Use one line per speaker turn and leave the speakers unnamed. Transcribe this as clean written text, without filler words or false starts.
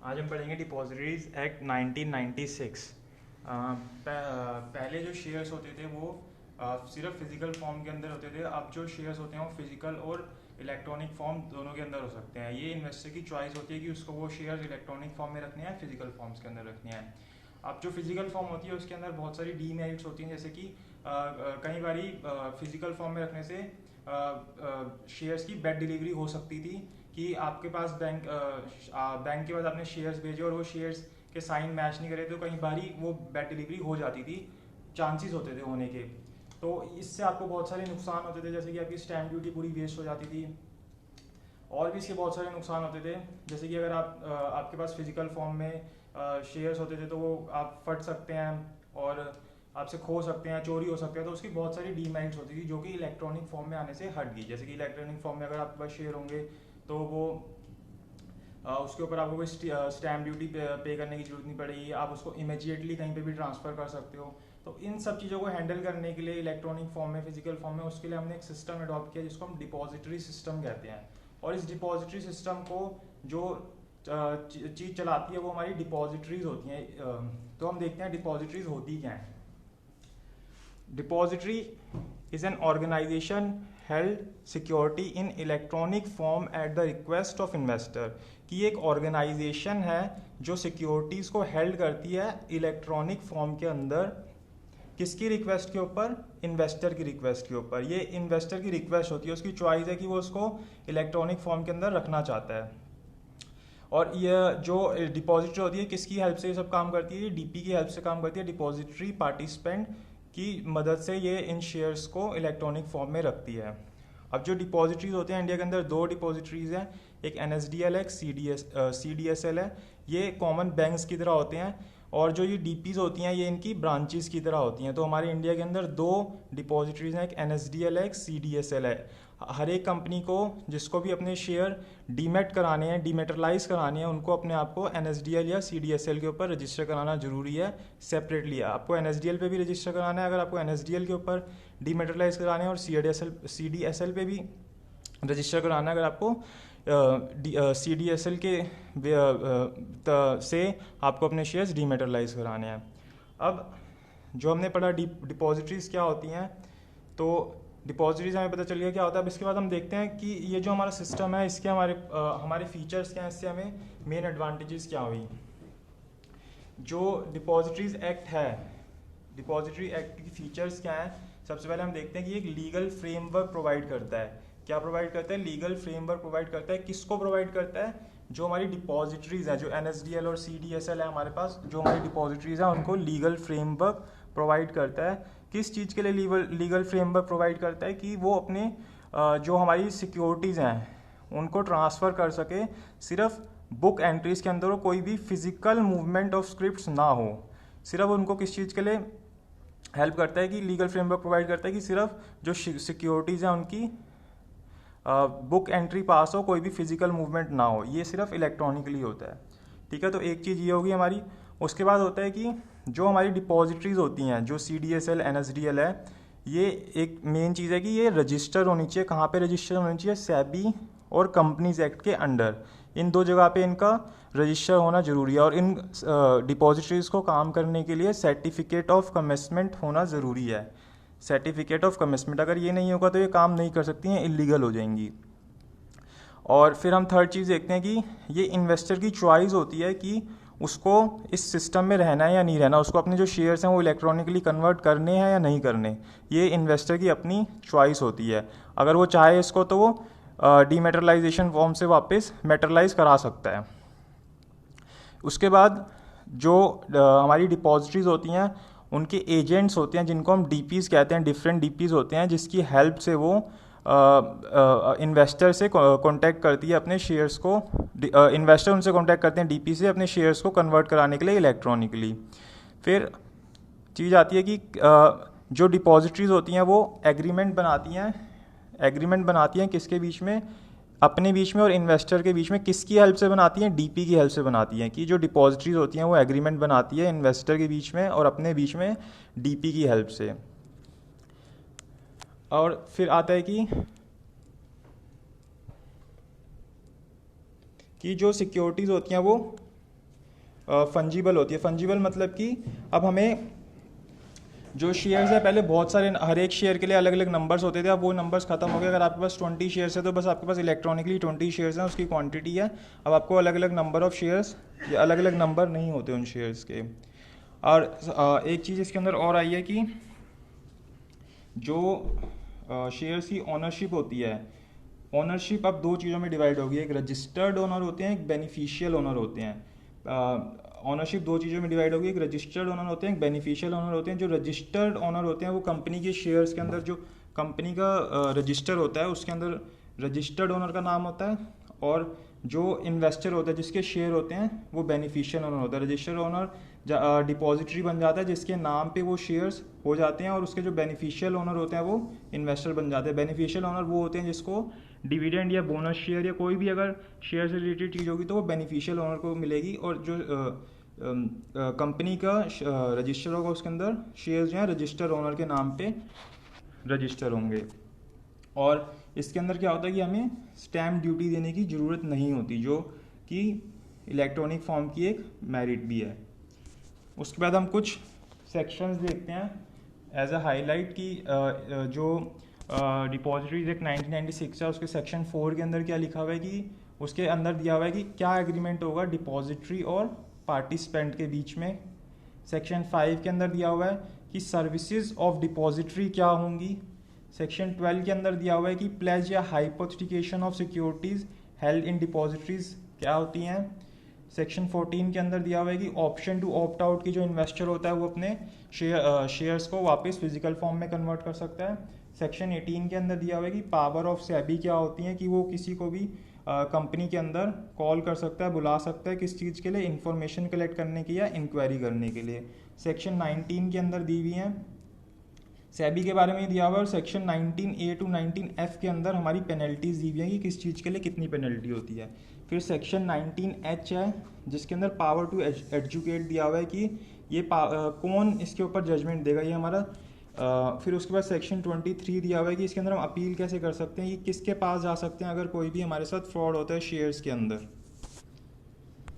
आज हम पढ़ेंगे डिपॉजिटरीज एक्ट 1996। पहले जो शेयर्स होते थे वो सिर्फ फिजिकल फॉर्म के अंदर होते थे। अब जो शेयर्स होते हैं वो फिजिकल और इलेक्ट्रॉनिक फॉर्म दोनों के अंदर हो सकते हैं। ये इन्वेस्टर की चॉइस होती है कि उसको वो शेयर्स इलेक्ट्रॉनिक फॉर्म में रखने हैं, फिजिकल फॉर्म्स के अंदर रखने हैं। अब जो फिजिकल फॉर्म होती है उसके अंदर बहुत सारी डीमेरिट्स होती हैं, जैसे कि कई बारी फिजिकल फॉर्म में रखने से शेयर्स की बैड डिलीवरी हो सकती थी कि आपके पास बैंक के पास आपने शेयर्स भेजे और वो शेयर्स के साइन मैच नहीं करे, तो कई बारी वो बैड डिलीवरी हो जाती थी, चांसेस होते थे होने के। तो इससे आपको बहुत सारे नुकसान होते थे, जैसे कि आपकी स्टैम्प ड्यूटी पूरी वेस्ट हो जाती थी। और भी इसके बहुत सारे नुकसान होते थे, जैसे कि अगर आपके पास फिजिकल फॉर्म में शेयर्स होते थे तो वो आप फट सकते हैं और आपसे खो सकते हैं, चोरी हो सकते हैं। तो उसकी बहुत सारी डीमेरिट्स होती थी जो कि इलेक्ट्रॉनिक फॉर्म में आने से हट गई। जैसे कि इलेक्ट्रॉनिक फॉर्म में अगर आपके पास शेयर होंगे तो वो उसके ऊपर आपको कोई स्टैम्प ड्यूटी पे करने की जरूरत नहीं पड़ेगी, आप उसको इमीडिएटली कहीं पे भी ट्रांसफ़र कर सकते हो। तो इन सब चीज़ों को हैंडल करने के लिए इलेक्ट्रॉनिक फॉर्म में, फिजिकल फॉर्म में, उसके लिए हमने एक सिस्टम अडॉप्ट किया जिसको हम डिपॉजिटरी सिस्टम कहते हैं। और इस डिपॉजिटरी सिस्टम को जो चीज़ चलाती है वो हमारी डिपॉजिटरीज होती हैं। तो हम देखते हैं डिपॉजिटरीज होती क्या हैं। Depository is an organization held security in electronic form at the request of investor। कि एक ऑर्गेनाइजेशन है जो सिक्योरिटीज को हेल्ड करती है इलेक्ट्रॉनिक फॉर्म के अंदर। किसकी रिक्वेस्ट के ऊपर? इन्वेस्टर की रिक्वेस्ट के ऊपर। ये इन्वेस्टर की रिक्वेस्ट होती है, उसकी चॉइस है कि वो उसको इलेक्ट्रॉनिक फॉर्म के अंदर रखना चाहता है। और ये जो डिपॉजिटरी होती है किसकी हेल्प से ये सब काम करती है? डीपी की हेल्प से काम करती है। डिपॉजिटरी पार्टिसिपेंट की मदद से ये इन शेयर्स को इलेक्ट्रॉनिक फॉर्म में रखती है। अब जो डिपॉजिटरीज होते हैं इंडिया के अंदर, दो डिपॉजिटरीज हैं, एक NSDL है, एक CDSL है। ये कॉमन बैंक्स की तरह होते हैं और जो ये डीपीज होती हैं ये इनकी ब्रांचेस की तरह होती हैं। तो हमारे इंडिया के अंदर दो डिपॉजिटरीज हैं, एक NSDL है, एक CDSL है। हर एक कंपनी को जिसको भी अपने शेयर डीमेट कराने हैं, डीमेटरलाइज कराने हैं, उनको अपने आप को NSDL या CDSL के ऊपर रजिस्टर कराना जरूरी है सेपरेटली। आपको NSDL पे भी रजिस्टर कराना है अगर आपको NSDL के ऊपर डीमेटरलाइज कराने हैं, और CDSL पे भी रजिस्टर कराना है अगर आपको CDSL के से आपको अपने शेयर्स डीमेटरलाइज कराने हैं। अब जो हमने पढ़ा डिपॉजिटरीज क्या होती हैं, तो डिपॉजिटरीज हमें पता चल गया क्या होता है। अब इसके बाद हम देखते हैं कि ये जो हमारा सिस्टम है इसके हमारे फीचर्स क्या हैं, इससे हमें मेन एडवांटेजेस क्या हुई। जो डिपॉजिटरीज एक्ट है, डिपॉजिटरी एक्ट की फीचर्स क्या हैं? सबसे पहले हम देखते हैं कि एक लीगल फ्रेमवर्क प्रोवाइड करता है। क्या प्रोवाइड करता है? लीगल फ्रेमवर्क प्रोवाइड करता है। किसको प्रोवाइड करता है? जो हमारी डिपॉजिटरीज हैं, जो NSDL और CDSL है हमारे पास, जो हमारी डिपॉजिटरीज हैं उनको लीगल फ्रेमवर्क प्रोवाइड करता है। किस चीज़ के लिए लीगल फ्रेमवर्क प्रोवाइड करता है? कि वो अपने जो हमारी सिक्योरिटीज़ हैं उनको ट्रांसफ़र कर सके, सिर्फ बुक एंट्रीज के अंदर हो, कोई भी फिजिकल मूवमेंट ऑफ स्क्रिप्ट्स ना हो। सिर्फ उनको किस चीज़ के लिए हेल्प करता है? कि लीगल फ्रेमवर्क प्रोवाइड करता है कि सिर्फ जो सिक्योरिटीज़ हैं उनकी बुक एंट्री पास हो, कोई भी फिजिकल मूवमेंट ना हो, ये सिर्फ इलेक्ट्रॉनिकली होता है। ठीक है, तो एक चीज़ ये होगी हमारी। उसके बाद होता है कि जो हमारी डिपॉजिटरीज होती हैं, जो CDSL NSDL है, ये एक मेन चीज़ है कि ये रजिस्टर होनी चाहिए। कहाँ पे रजिस्टर होनी चाहिए? SEBI और कंपनीज एक्ट के अंडर। इन दो जगह पे इनका रजिस्टर होना जरूरी है। और इन डिपॉजिटरीज को काम करने के लिए सर्टिफिकेट ऑफ कमिटमेंट होना ज़रूरी है। सर्टिफिकेट ऑफ कमिटमेंट अगर ये नहीं होगा तो ये काम नहीं कर सकती हैं, इलीगल हो जाएंगी। और फिर हम थर्ड चीज़ देखते हैं कि ये इन्वेस्टर की चॉइस होती है कि उसको इस सिस्टम में रहना है या नहीं रहना, उसको अपने जो शेयर्स हैं वो इलेक्ट्रॉनिकली कन्वर्ट करने हैं या नहीं करने। ये इन्वेस्टर की अपनी चॉइस होती है। अगर वो चाहे इसको तो वो डीमेटरलाइजेशन फॉर्म से वापस मेटरलाइज करा सकता है। उसके बाद जो हमारी डिपॉजिटरीज होती हैं उनके एजेंट्स होते हैं जिनको हम DPs कहते हैं, डिफरेंट DPs होते हैं जिसकी हेल्प से वो इन्वेस्टर से कांटेक्ट करती है अपने शेयर्स को। इन्वेस्टर उनसे कांटेक्ट करते हैं DP से अपने शेयर्स को कन्वर्ट कराने के लिए इलेक्ट्रॉनिकली। फिर चीज़ आती है कि जो डिपॉजिटरीज होती हैं वो एग्रीमेंट बनाती हैं किसके बीच में? अपने बीच में और इन्वेस्टर के बीच में। किसकी हेल्प से बनाती हैं? DP की हेल्प से बनाती हैं। कि जो डिपॉजिटरीज होती हैं वो एग्रीमेंट बनाती है इन्वेस्टर के बीच में और अपने बीच में DP की हेल्प से। और फिर आता है कि जो सिक्योरिटीज़ होती हैं वो फंजिबल होती है। फंजिबल मतलब कि अब हमें जो शेयर्स है, पहले बहुत सारे हर एक शेयर के लिए अलग अलग नंबर्स होते थे, अब वो नंबर्स खत्म हो गए। अगर आपके पास 20 शेयर्स है तो बस आपके पास इलेक्ट्रॉनिकली 20 शेयर्स हैं, उसकी क्वांटिटी है। अब आपको अलग अलग नंबर ऑफ शेयर्स या अलग अलग नंबर नहीं होते उन शेयर्स के। और एक चीज़ इसके अंदर और आई है कि जो शेयर्स की ऑनरशिप होती है, ऑनरशिप अब दो चीज़ों में डिवाइड होगी, एक रजिस्टर्ड ओनर होते हैं, एक बेनिफिशियल ओनर होते हैं। ऑनरशिप दो चीज़ों में डिवाइड होगी, एक रजिस्टर्ड ओनर होते हैं, एक बेनिफिशियल ओनर होते हैं। जो रजिस्टर्ड ओनर होते हैं वो कंपनी के शेयर्स के अंदर जो कंपनी का रजिस्टर होता है उसके अंदर रजिस्टर्ड ओनर का नाम होता है, और जो इन्वेस्टर होता है जिसके शेयर होते हैं वो बेनिफिशियल ओनर होता है। रजिस्टर्ड ओनर डिपॉजिटरी बन जाता है जिसके नाम पे वो शेयर्स हो जाते हैं, और उसके जो बेनिफिशियल ओनर होते हैं वो इन्वेस्टर बन जाते हैं। बेनिफिशियल ओनर वो होते हैं जिसको डिविडेंड या बोनस शेयर या कोई भी अगर शेयर से रिलेटेड चीज़ होगी तो वो बेनिफिशियल ओनर को मिलेगी, और जो कंपनी का रजिस्टर होगा उसके अंदर शेयर्स जो हैं रजिस्टर ओनर के नाम पे रजिस्टर होंगे। और इसके अंदर क्या होता है कि हमें स्टैम्प ड्यूटी देने की ज़रूरत नहीं होती, जो कि इलेक्ट्रॉनिक फॉर्म की एक मेरिट भी है। उसके बाद हम कुछ सेक्शंस देखते हैं एज अ हाईलाइट की जो डिपॉजिटरीज एक्ट 1996 है उसके सेक्शन 4 के अंदर क्या लिखा हुआ है कि उसके अंदर दिया हुआ है कि क्या एग्रीमेंट होगा डिपॉजिटरी और पार्टिसिपेंट के बीच में। सेक्शन 5 के अंदर दिया हुआ है कि सर्विसेज ऑफ डिपॉजिटरी क्या होंगी। सेक्शन 12 के अंदर दिया हुआ है कि प्लेज या hypothecation of securities held in depositories क्या होती हैं। सेक्शन 14 के अंदर दिया हुआ है कि ऑप्शन टू ऑप्ट आउट की जो इन्वेस्टर होता है वो अपने शेयर्स को वापस फिजिकल फॉर्म में कन्वर्ट कर सकता है। सेक्शन 18 के अंदर दिया हुआ है कि पावर ऑफ सेबी क्या होती है, कि वो किसी को भी कंपनी के अंदर कॉल कर सकता है, बुला सकता है, किस चीज़ के लिए, इंफॉर्मेशन कलेक्ट करने की या इंक्वायरी करने के लिए। सेक्शन 19 के अंदर दी हुई हैं सेबी के बारे में दिया हुआ है, और सेक्शन 19A टू 19F के अंदर हमारी पेनल्टीज दी हुई है कि किस चीज़ के लिए कितनी पेनल्टी होती है। फिर सेक्शन 19H है जिसके अंदर पावर टू एजुकेट दिया हुआ है कि ये कौन इसके ऊपर जजमेंट देगा, ये हमारा फिर उसके बाद सेक्शन 23 दिया हुआ है कि इसके अंदर हम अपील कैसे कर सकते हैं, कि किसके पास जा सकते हैं अगर कोई भी हमारे साथ फ्रॉड होता है शेयर्स के अंदर।